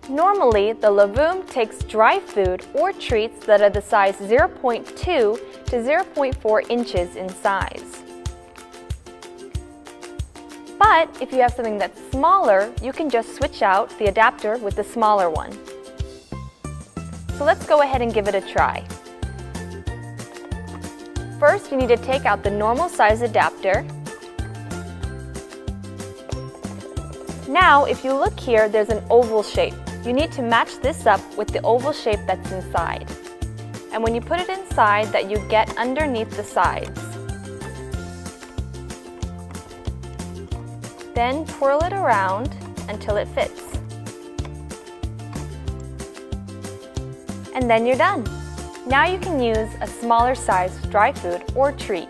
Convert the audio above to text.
Normally, the Lovoom takes dry food or treats that are the size 0.2 to 0.4 inches in size. But if you have something that's smaller, you can just switch out the adapter with the smaller one. So let's go ahead and give it a try. First, you need to take out the normal size adapter. Now, if you look here, there's an oval shape. You need to match this up with the oval shape that's inside. And when you put it inside, that you get underneath the sides. Then twirl it around until it fits. And then you're done. Now you can use a smaller sized dry food or treat.